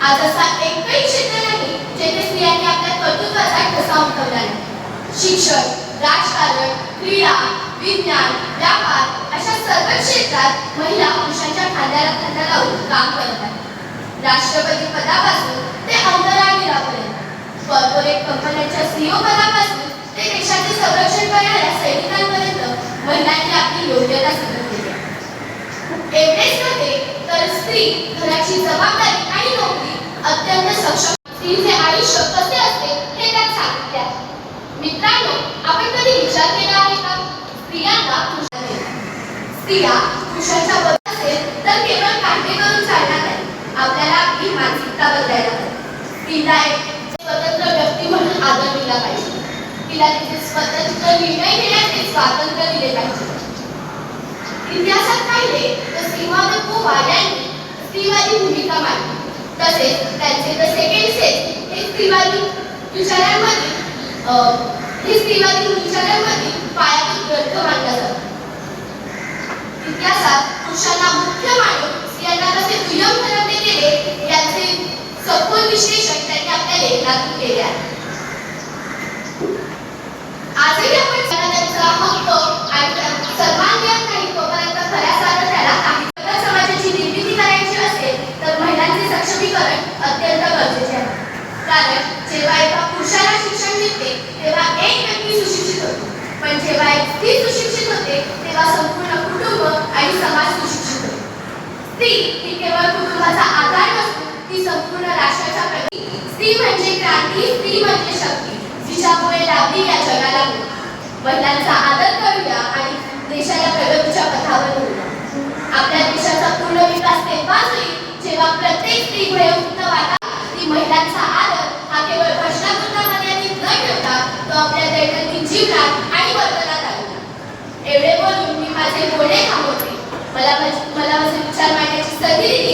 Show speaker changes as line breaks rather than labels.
आज असा एकही क्षेत्र नाही जेथे स्त्रियांनी आपल्या कर्तृत्वाचा ठसा उमटवला नाही. शिक्षण, राजकारण, क्रीडा, विज्ञान, व्यापार अशा सर्व क्षेत्रात महिला पुरुषांच्या खांद्याला खांदा लावून काम करत आहेत. राष्ट्रपती पदापासून ते अंतराळवीरापर्यंत, कॉर्पोरेट कंपन्यांच्या सीईओ पदापासून ते देशाचे संरक्षण करणाऱ्या सैनिकांपर्यंत महिलांनी आपली योग्यता सिद्ध केली आहे. एवढेच नव्हे तर स्त्री घराची जबाबदारी आणि नोकरी अत्यंत सक्षम. स्त्रीचे आयुष्य कसे असते हे त्यात सांगितले आहे. मित्रांनो, आपण कधी विचार केला आहे का स्त्रियांना स्त्रिया पुरुषांच्या बरोबर असेल तर केवळ काढणे करून चालणार नाही. आपल्याला आपली मानसिकता बदलायला हवी. तिला एक स्वतंत्र व्यक्ती म्हणून आदर दिला पाहिजे. तिला तिचे स्वतंत्र निर्णय घेण्याचे स्वातंत्र्य दिले पाहिजे. इतिहासात पाहिले तर श्रीमंत पोवा यांनी स्त्रीवादी भूमिका मांडली. तसेच त्यांचे द सेकंड सेक्स हे स्त्रीवादी विचारांमध्ये पायाभूत ग्रंथ मानला जातो. इतिहासात पुरुषांना मुख्य मानून स्त्रियांना कसे दुय्यम ठरवले गेले याचे सखोल विश्लेषण त्यांनी आपल्या लेखनातून केले आहे. आजही आपण त्यांचा हक्क आणि सन्मान देत नाही तोपर्यंत खऱ्या स्वातंत्र्याला काही समाजाची निर्मिती करायची असेल तर महिलांचे सक्षमीकरण अत्यंत गरजेचे आहे. कारण जेव्हा एका पुरुषाला शिक्षण मिळते तेव्हा एक व्यक्ती सुशिक्षित होते, पण जेव्हा एक स्त्री सुशिक्षित होते तेव्हा संपूर्ण कुटुंब आणि समाज सुशिक्षित होतो. स्त्री ही केवळ कुटुंबाचा आधार नसून ती संपूर्ण राष्ट्राच्या प्रगती. स्त्री म्हणजे क्रांती, स्त्री म्हणजे शक्ती, जिच्यामुळे लाभली या जगाला. महिलांचा आदर करूया आणि देशाला प्रगतीच्या पथावर नेऊया. आपल्या देशाचा पूर्ण विकास तेव्हाच होईल जेव्हा प्रत्येक स्त्रीमुळे मुक्त वाटा. ती महिलांचा आदर हा केवळ भाषणापुरता मर्यादित न ठेवता तो आपल्या दैनंदिन जीवनात आणि वर्तनात आणला. एवढे बोलून मी माझे बोलणे थांबवते. मला माझे विचार मांडण्याची संधी दिली